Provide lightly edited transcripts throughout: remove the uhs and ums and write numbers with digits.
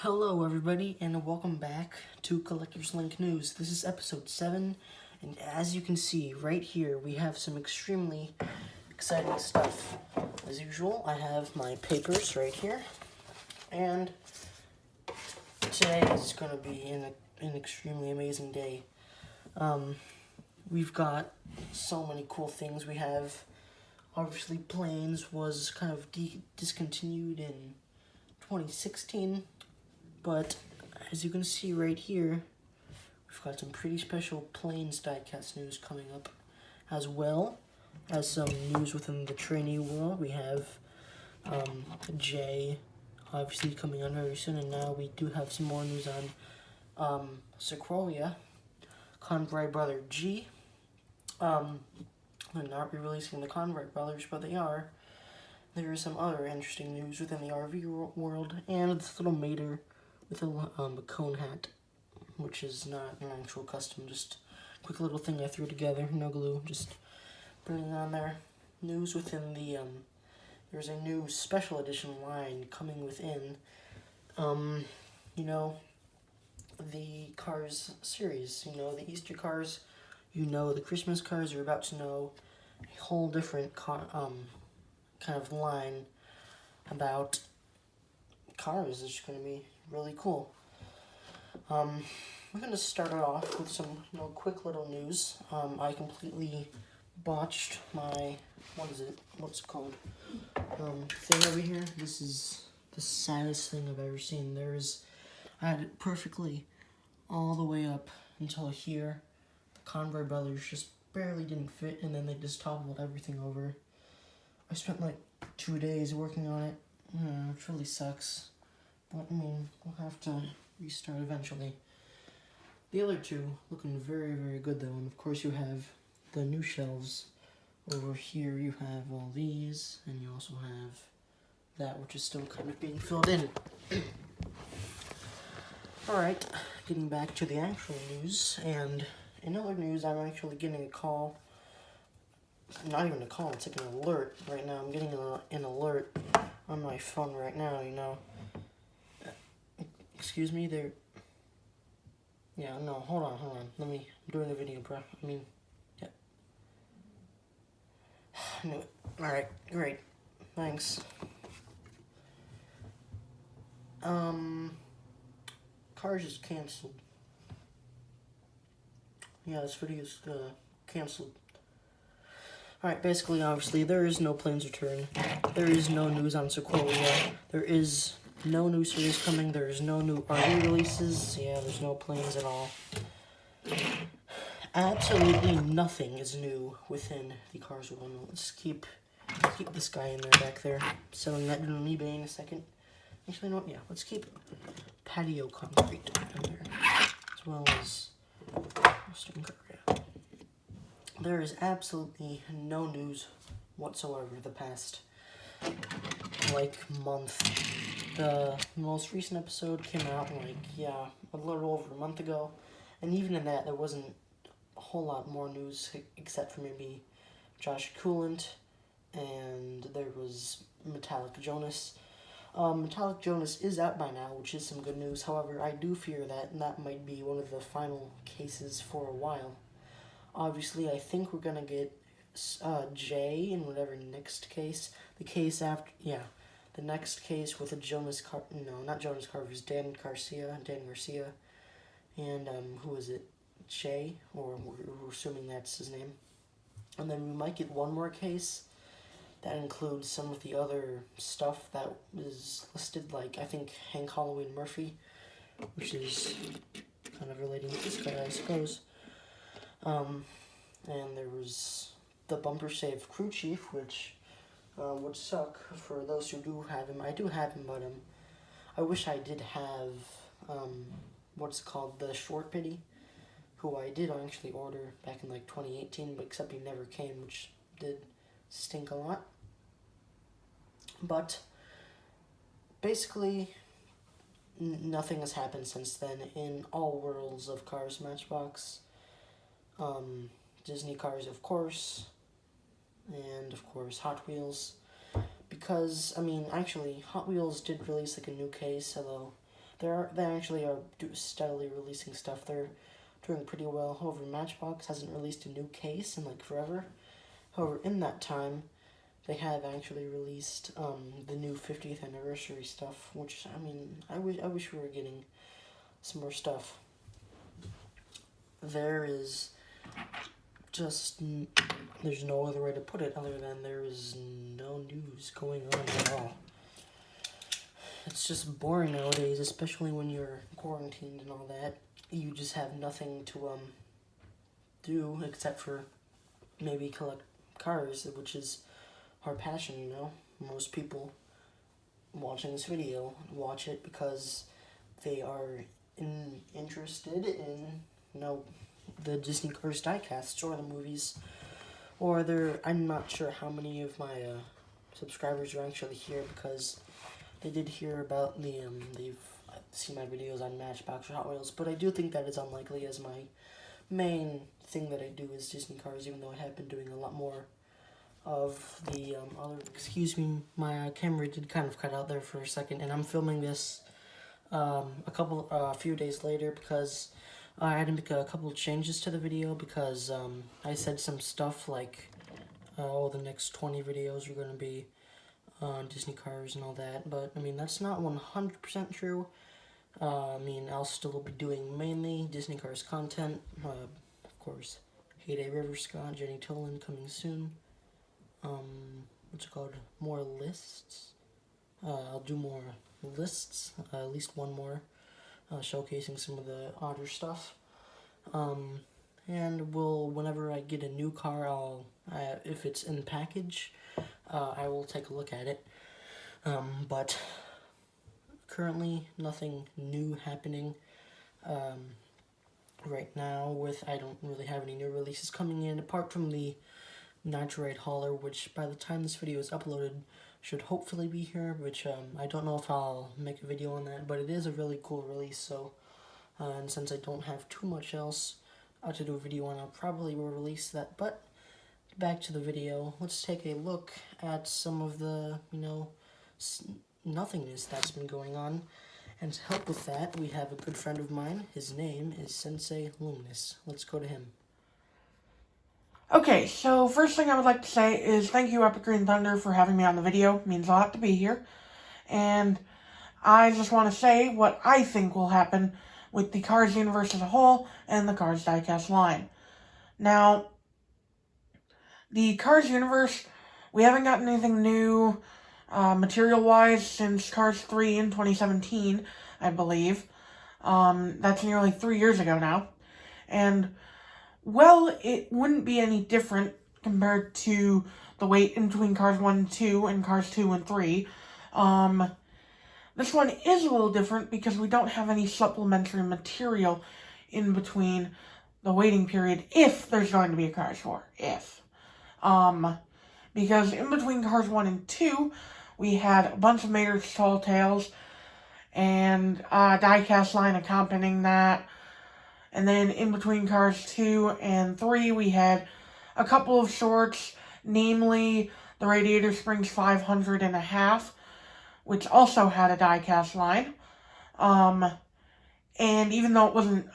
Hello everybody and welcome back to Collector's Link News. This is episode 7 and as you can see right here we have some extremely exciting stuff. As usual I have my papers right here and today is going to be an extremely amazing day. We've got so many cool things. We have obviously Planes was kind of discontinued in 2016. But as you can see right here, we've got some pretty special Planes diecast news coming up, as well as some news within the trainee world. We have J obviously coming on very soon, and now we do have some more news on Sequoia, Convoy Brother G. They're not re-releasing the Convoy Brothers, but they are. There is some other interesting news within the RV world, and this little mater with a cone hat, which is not an actual custom, just a quick little thing I threw together, no glue, just putting it on there. News within the, there's a new special edition line coming within, the Cars series, the Easter cars, the Christmas cars. You're about to know a whole different kind of line about cars. It's going to be really cool. We're going to start it off with some quick little news. I completely botched my, what's it called, thing over here. This is the saddest thing I've ever seen. I had it perfectly all the way up until here. The Convoy Brothers just barely didn't fit, and then they just toppled everything over. I spent like 2 days working on it. It really sucks. But, we'll have to restart eventually. The other two looking very, very good, though. And, of course, you have the new shelves. Over here, you have all these. And you also have that, which is still kind of being filled in. Alright, getting back to the actual news. And in other news, I'm actually getting a call. Not even a call, it's like an alert right now. I'm getting an alert on my phone right now, Excuse me, yeah, no, hold on, I'm doing a video, bro. Yeah. Alright, great. Thanks. Cars is canceled. Yeah, this video is canceled. Alright, basically, obviously, there is no Planes return. There is no news on Sequoia. There is no new series coming. There is no new RV releases. Yeah, there's no Planes at all. Absolutely nothing is new within the Cars world. Let's keep this guy in there back there. Selling that on eBay in a second. Actually, no, yeah, let's keep patio concrete in there. As well as Western car, yeah. There is absolutely no news whatsoever the past, month. The most recent episode came out, a little over a month ago. And even in that, there wasn't a whole lot more news, except for maybe Josh Coolant, and there was Metallic Jonas. Metallic Jonas is out by now, which is some good news. However, I do fear that might be one of the final cases for a while. Obviously, I think we're gonna get Jay in whatever next case. The next case with a not Jonas Carver's, Dan Garcia, and who is it? Jay, or we're assuming that's his name. And then we might get one more case that includes some of the other stuff that is listed, I think Hank Halloween Murphy, which is kind of relating to this guy, I suppose. And there was the Bumper Save crew chief, which would suck for those who do have him. I do have him, but I wish I did have the Short Pity, who I did actually order back in 2018, but except he never came, which did stink a lot. But basically, nothing has happened since then in all worlds of Cars Matchbox. Disney Cars, of course, and of course Hot Wheels. Because, actually, Hot Wheels did release a new case, although they actually are steadily releasing stuff. They're doing pretty well. However, Matchbox hasn't released a new case in like forever. However, in that time, they have actually released the new 50th anniversary stuff, which, I mean, I wish we were getting some more stuff. There's no other way to put it other than there is no news going on at all. It's just boring nowadays, especially when you're quarantined and all that. You just have nothing to do except for maybe collect cars, which is our passion, you know. Most people watching this video watch it because they are interested in, you know, the JScars8 diecasts or the movies, or I'm not sure how many of my subscribers are actually here because they did hear about they've seen my videos on Matchbox or Hot Wheels, but I do think that is unlikely, as my main thing that I do is Disney cars, even though I have been doing a lot more of the other. Excuse me, my camera did kind of cut out there for a second, and I'm filming this a few days later because I had to make a couple changes to the video because I said some stuff like, the next 20 videos are going to be on Disney cars and all that, but I mean, that's not 100% true. I mean, I'll still be doing mainly Disney cars content. Of course, Heyday River Scott, Jenny Tolan coming soon. What's it called? More lists. I'll do more lists, at least one more, showcasing some of the odder stuff. And whenever I get a new car, if it's in the package, I will take a look at it. But currently, nothing new happening right now. I don't really have any new releases coming in, apart from the Nitride hauler, which by the time this video is uploaded should hopefully be here, which I don't know if I'll make a video on that, but it is a really cool release, so and since I don't have too much else to do a video on, I probably will release that. But back to the video, let's take a look at some of the, you know, nothingness that's been going on. And to help with that, we have a good friend of mine. His name is Sensei Lunis. Let's go to him. Okay, so first thing I would like to say is thank you, Epic Green Thunder, for having me on the video. It means a lot to be here. And I just want to say what I think will happen with the Cars universe as a whole and the Cars diecast line. Now, the Cars universe, we haven't gotten anything new material-wise since Cars 3 in 2017, I believe. That's nearly 3 years ago now. And well, it wouldn't be any different compared to the wait in between Cars 1 and 2 and Cars 2 and 3. This one is a little different because we don't have any supplementary material in between the waiting period, if there's going to be a Cars 4. If. Because in between Cars 1 and 2, we had a bunch of Mater's Tall Tales and diecast line accompanying that. And then in between Cars 2 and 3, we had a couple of shorts, namely the Radiator Springs 500 and a half, which also had a diecast line. And even though it wasn't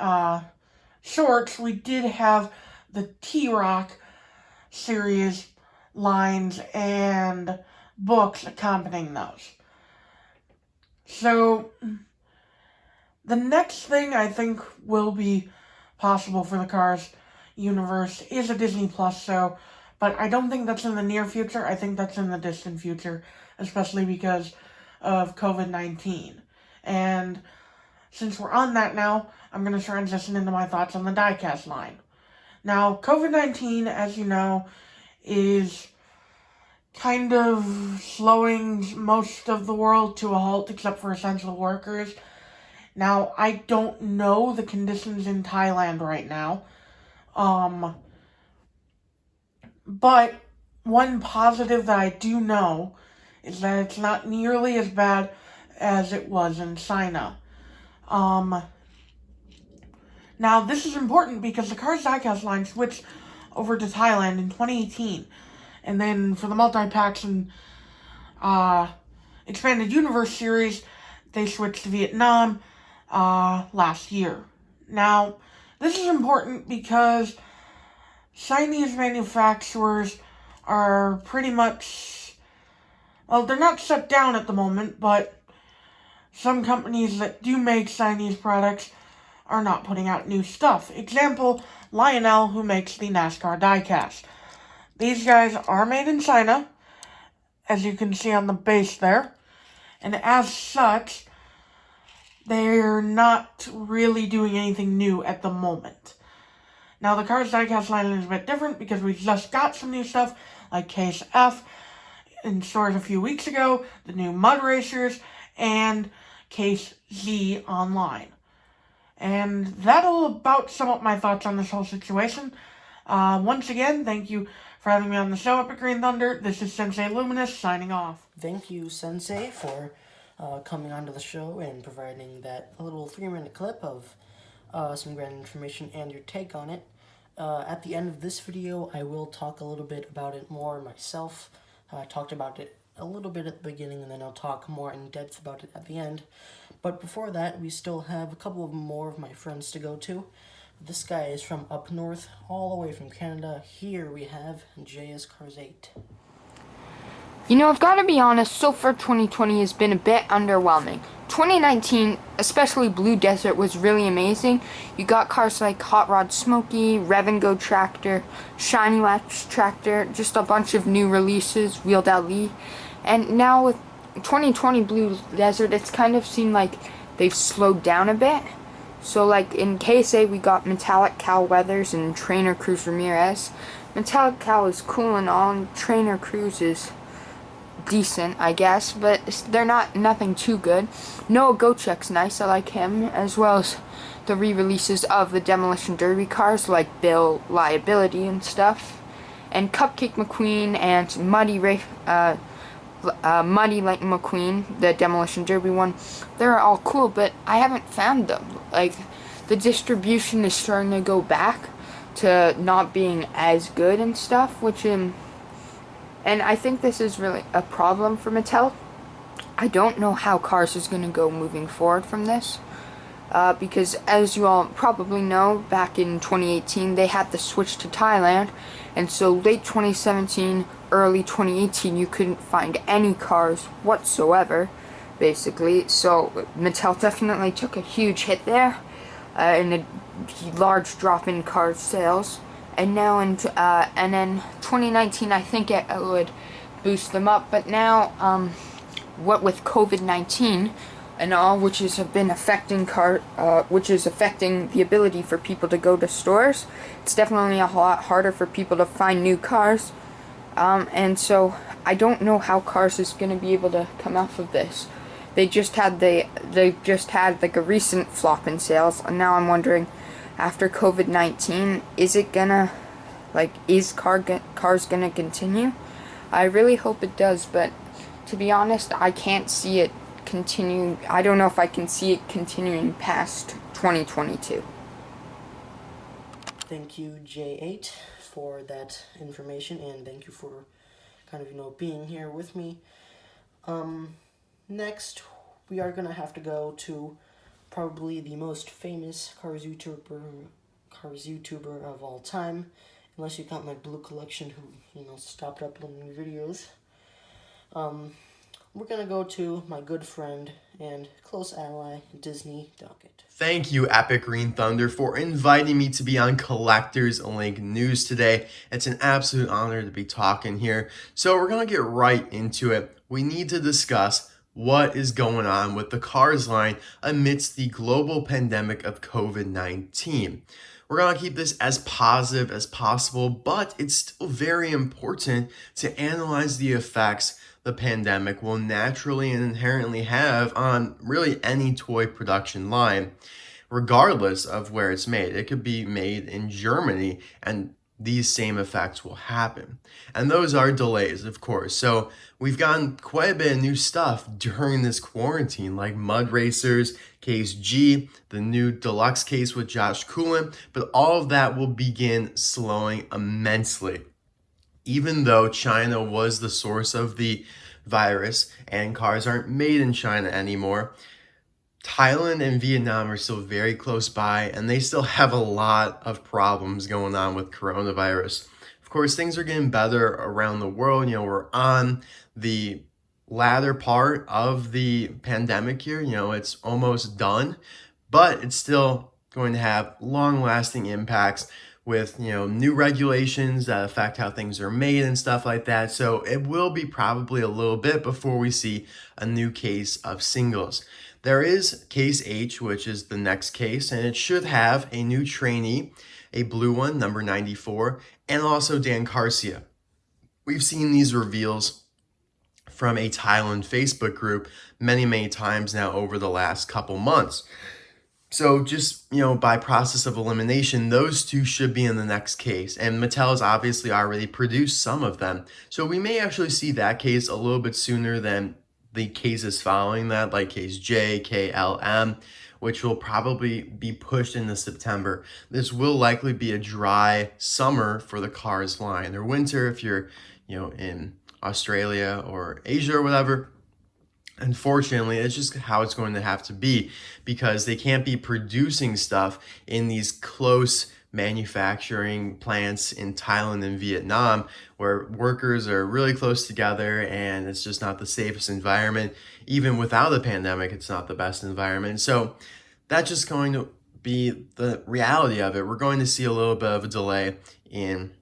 shorts, we did have the T-Rock series lines and books accompanying those. So the next thing I think will be possible for the Cars universe is a Disney Plus show, but I don't think that's in the near future. I think that's in the distant future, especially because of COVID-19. And since we're on that now, I'm going to transition into my thoughts on the diecast line. Now, COVID-19, as you know, is kind of slowing most of the world to a halt except for essential workers. Now, I don't know the conditions in Thailand right now, but one positive that I do know is that it's not nearly as bad as it was in China. Now, this is important because the Cars diecast line switched over to Thailand in 2018, and then for the multi-packs and Expanded Universe series, they switched to Vietnam, last year. Now, this is important because Chinese manufacturers are pretty much, well, they're not shut down at the moment, but some companies that do make Chinese products are not putting out new stuff. Example, Lionel, who makes the NASCAR diecast. These guys are made in China, as you can see on the base there, and as such, they're not really doing anything new at the moment. Now, the Cars diecast line is a bit different because we just got some new stuff, like Case F in stores a few weeks ago, the new Mud Racers, and Case Z online. And that'll about sum up my thoughts on this whole situation. Once again, thank you for having me on the show, Epic Green Thunder. This is Sensei Lunis signing off. Thank you, Sensei, for coming onto the show and providing that little 3-minute clip of some great information and your take on it. At the end of this video, I will talk a little bit about it more myself. I talked about it a little bit at the beginning, and then I'll talk more in depth about it at the end. But before that, we still have a couple of more of my friends to go to. This guy is from up north, all the way from Canada. Here we have JScars8. You know, I've got to be honest, so far 2020 has been a bit underwhelming. 2019, especially Blue Desert, was really amazing. You got cars like Hot Rod Smokey, Rev and Go Tractor, Shiny Wax Tractor, just a bunch of new releases, Wheeled Ali. And now with 2020 Blue Desert, it's kind of seemed like they've slowed down a bit. So like in KSA, we got Metallic Cal Weathers and Trainer Cruz Ramirez. Metallic Cal is cool and all, and Trainer Cruz is decent, I guess, but they're nothing too good. Noah Gochek's nice, I like him, as well as the re-releases of the Demolition Derby cars like Bill Liability and stuff, and Cupcake McQueen and Muddy Lightning McQueen, the Demolition Derby one. They're all cool, but I haven't found them. Like, the distribution is starting to go back to not being as good and stuff, which and I think this is really a problem for Mattel. I don't know how Cars is going to go moving forward from this. Because as you all probably know, back in 2018, they had the switch to Thailand. And so late 2017, early 2018, you couldn't find any cars whatsoever, basically. So Mattel definitely took a huge hit there. And a large drop in car sales. And now and then 2019, I think it would boost them up. But now, what with COVID-19 and all, which has been affecting which is affecting the ability for people to go to stores, it's definitely a lot harder for people to find new cars. And so I don't know how Cars is going to be able to come off of this. They just had like a recent flop in sales, and now I'm wondering, after COVID-19, is it gonna, is Cars gonna continue? I really hope it does, but to be honest, I can't see it continuing. I don't know if I can see it continuing past 2022. Thank you, J8, for that information, and thank you for kind of, being here with me. Next, we are gonna have to go to probably the most famous Cars YouTuber of all time, unless you count my Blue Collection, who stopped uploading videos. We're gonna go to my good friend and close ally, Disney Docket. Thank you, Epic Green Thunder, for inviting me to be on Collectors Link News today. It's an absolute honor to be talking here. So we're gonna get right into it. We need to discuss what is going on with the Cars line amidst the global pandemic of COVID-19. We're going to keep this as positive as possible, but it's still very important to analyze the effects the pandemic will naturally and inherently have on really any toy production line, regardless of where it's made. It could be made in Germany, and these same effects will happen. And those are delays, of course. So we've gotten quite a bit of new stuff during this quarantine, like Mud Racers, Case G, the new deluxe case with Josh Coolin, but all of that will begin slowing immensely. Even though China was the source of the virus and cars aren't made in China anymore, Thailand and Vietnam are still very close by, and they still have a lot of problems going on with coronavirus. Of course, things are getting better around the world. We're on the latter part of the pandemic here. It's almost done, but it's still going to have long-lasting impacts with new regulations that affect how things are made and stuff like that. So it will be probably a little bit before we see a new case of singles. There is case H, which is the next case, and it should have a new trainee, a blue one, number 94, and also Dan Garcia. We've seen these reveals from a Thailand Facebook group many times now over the last couple months. So just, by process of elimination, those two should be in the next case. And Mattel has obviously already produced some of them. So we may actually see that case a little bit sooner than the cases following that, like case J, K, L, M, which will probably be pushed into September. This will likely be a dry summer for the Cars line, or winter if you're, in Australia or Asia or whatever. Unfortunately, it's just how it's going to have to be, because they can't be producing stuff in these close manufacturing plants in Thailand and Vietnam where workers are really close together, and it's just not the safest environment. Even without a pandemic, it's not the best environment. So that's just going to be the reality of it. We're going to see a little bit of a delay in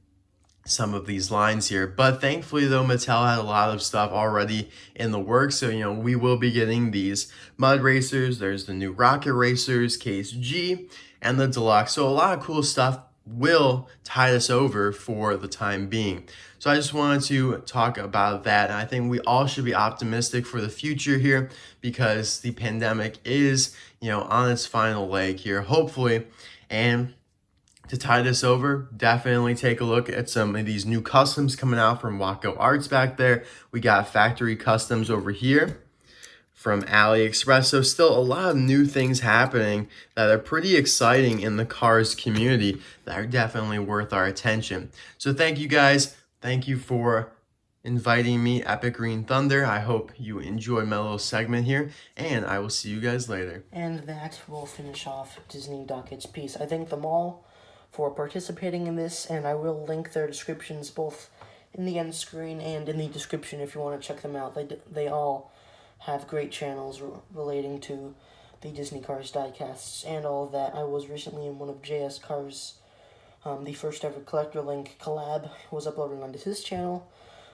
some of these lines here, but thankfully though, Mattel had a lot of stuff already in the works. So we will be getting these mud racers. There's the new rocket racers, case G, and the deluxe. So a lot of cool stuff will tide us over for the time being. So I just wanted to talk about that, and I think we all should be optimistic for the future here, because the pandemic is on its final leg here, hopefully. And to tie this over, definitely take a look at some of these new customs coming out from Wacko Arts back there. We got factory customs over here from AliExpress. So still a lot of new things happening that are pretty exciting in the Cars community that are definitely worth our attention. So thank you guys. Thank you for inviting me, Epic Green Thunder. I hope you enjoyed my little segment here, and I will see you guys later. And that will finish off Disney Docket's piece. I thank them all for participating in this, and I will link their descriptions both in the end screen and in the description if you want to check them out. They all have great channels relating to the Disney Cars diecasts and all of that. I was recently in one of JScars8, the first ever Collector Link collab was uploaded onto his channel,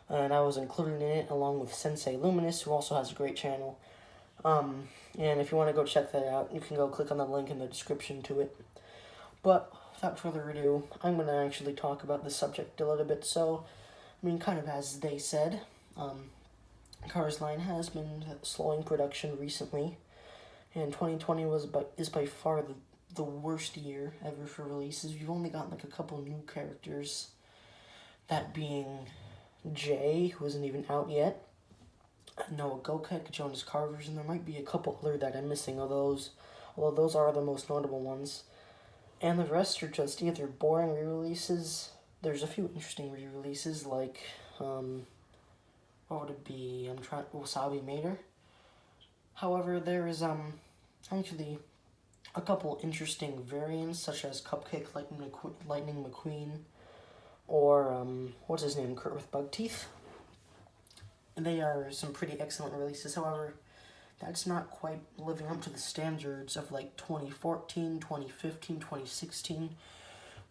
and I was included in it along with Sensei Lunis, who also has a great channel. And if you want to go check that out, you can go click on the link in the description to it. But without further ado, I'm going to actually talk about this subject a little bit. So, kind of as they said, Cars line has been slowing production recently, and 2020 is by far the worst year ever for releases. We've only gotten a couple new characters, that being Jay, who isn't even out yet, Noah Gokek, Jonas Carvers, and there might be a couple other that I'm missing, although those are the most notable ones. And the rest are just either boring re-releases. There's a few interesting re-releases, like, what would it be? Wasabi Mater. However, there is, actually a couple interesting variants, such as Cupcake Lightning McQueen, or, what's his name, Kurt with Bug Teeth. They are some pretty excellent releases. However, that's not quite living up to the standards of 2014, 2015, 2016,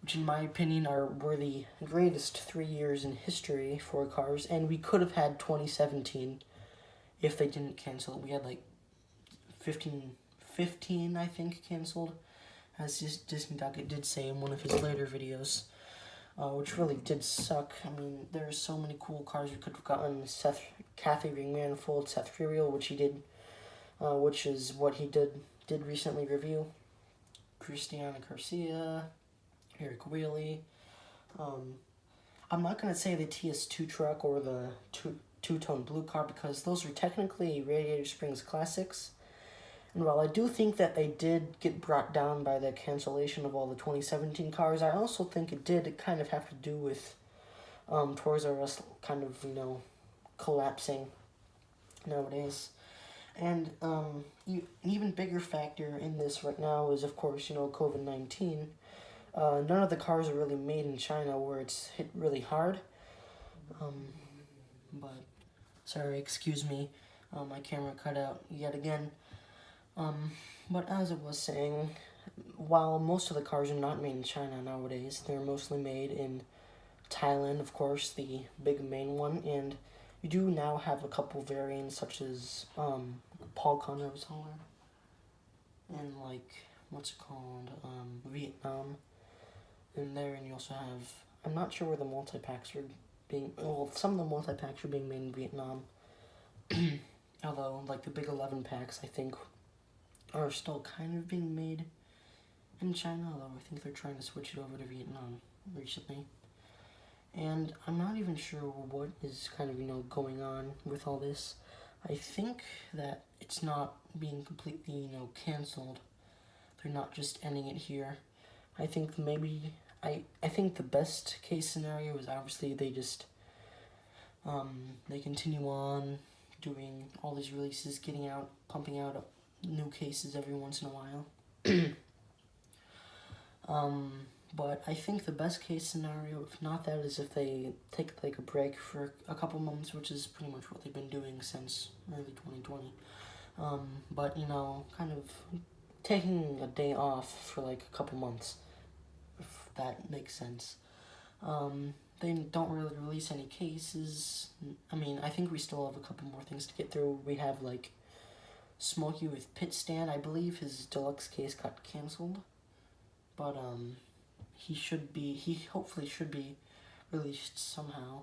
which in my opinion were the greatest 3 years in history for Cars, and we could have had 2017 if they didn't cancel it. We had 15 I think canceled, as Disney Docket did say in one of his later videos, which really did suck. There are so many cool cars we could have gotten. Kathy Ring Manifold, Seth Furiel, which he did. Which is what he did recently review. Christiana Garcia, Eric Wheely. I'm not going to say the TS2 truck or the two-tone blue car, because those are technically Radiator Springs classics. And while I do think that they did get brought down by the cancellation of all the 2017 cars, I also think it did kind of have to do with Toys R Us kind of, collapsing nowadays. And an even bigger factor in this right now is, of course, COVID-19. None of the cars are really made in China, where it's hit really hard. But sorry, excuse me, my camera cut out yet again. But as I was saying, while most of the cars are not made in China nowadays, they're mostly made in Thailand, of course, the big main one, and you do now have a couple variants such as Paul Conroe's Hauler and what's it called, Vietnam in there, and you also have, I'm not sure where the multi-packs are being, well, some of the multi-packs are being made in Vietnam, although the big 11 packs I think are still kind of being made in China, although I think they're trying to switch it over to Vietnam recently. And I'm not even sure what is kind of, going on with all this. I think that it's not being completely, canceled. They're not just ending it here. I think maybe, I think the best case scenario is obviously they just, they continue on doing all these releases, getting out, pumping out new cases every once in a while. But I think the best case scenario, if not that, is if they take a break for a couple months, which is pretty much what they've been doing since early 2020. But kind of taking a day off for a couple months, if that makes sense. They don't really release any cases. I mean, I think we still have a couple more things to get through. We have Smokey with Pit Stand. I believe his deluxe case got canceled, but he hopefully should be released somehow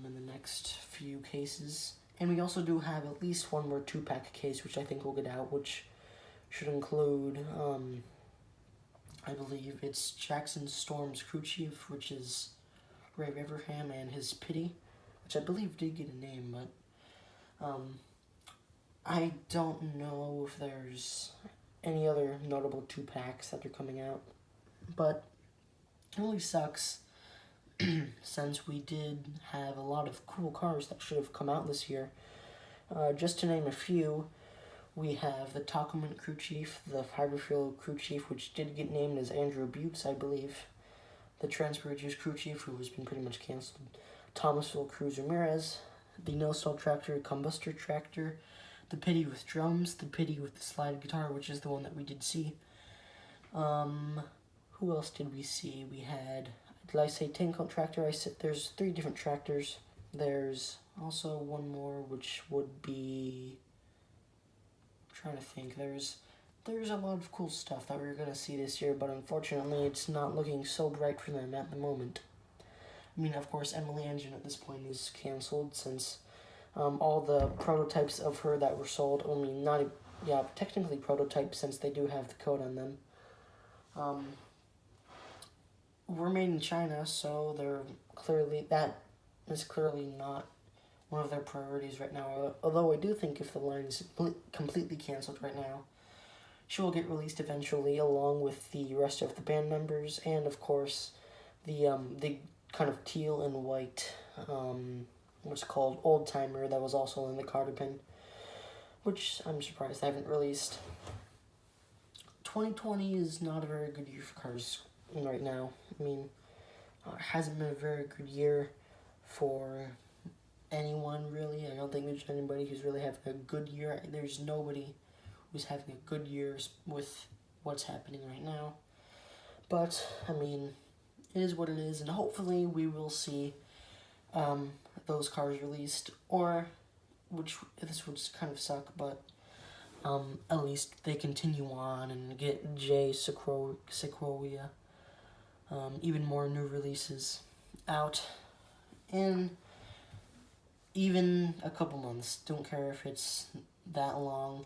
in the next few cases. And we also do have at least one more 2-pack case, which I think will get out, which should include, I believe it's Jackson Storm's crew chief, which is Ray Riverham, and his Pity, which I believe did get a name, but I don't know if there's any other notable 2-packs that are coming out. But it really sucks since we did have a lot of cool cars that should have come out this year. Just to name a few, we have the Tacoman crew chief, the Fiberfield crew chief, which did get named as Andrew Buttes, I believe. The Transbridges crew chief, who has been pretty much canceled. Thomasville Cruz Ramirez, the No-Stall Tractor, Combustor Tractor, the Pity with drums, the Pity with the slide guitar, which is the one that we did see. Who else did we see? We had, did I say Tank Tractor? I said there's 3 different tractors. There's also one more, which would be, I'm trying to think, there's a lot of cool stuff that we're going to see this year, but unfortunately it's not looking so bright for them at the moment. I mean, of course, Emily Engine at this point is canceled since all the prototypes of her that were sold, I mean, technically prototypes since they do have the code on them, were made in China, so that is clearly not one of their priorities right now. Although I do think if the line is completely canceled right now, she will get released eventually, along with the rest of the band members, and of course, the kind of teal and white, what's called Old Timer that was also in the Cardigan, which I'm surprised they haven't released. 2020 is not a very good year for cars right now. I mean, it hasn't been a very good year for anyone, really. I don't think there's anybody who's really having a good year. There's nobody who's having a good year with what's happening right now. But, I mean, it is what it is, and hopefully we will see those cars released, or, which this would kind of suck, but at least they continue on and get JScars8, even more new releases out in even a couple months. Don't care if it's that long.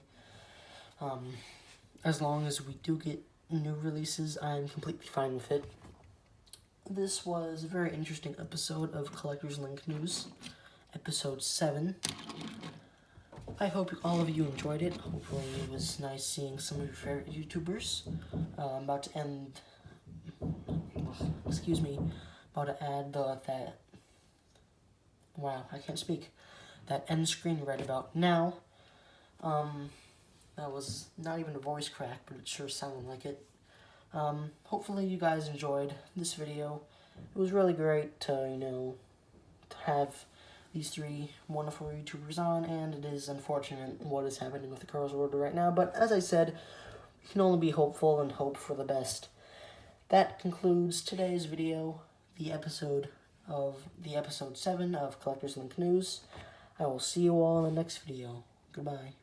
As long as we do get new releases, I'm completely fine with it. This was a very interesting episode of Collector's Link News, episode 7. I hope all of you enjoyed it. Hopefully it was nice seeing some of your favorite YouTubers. I'm about to end, about to add that end screen right about now. That was not even a voice crack, but it sure sounded like it. Hopefully you guys enjoyed this video. It was really great to, to have these three wonderful YouTubers on, and it is unfortunate what is happening with the Cars world right now, but as I said, we can only be hopeful and hope for the best. That concludes today's video, the episode 7 of Collectors Link News. I will see you all in the next video. Goodbye.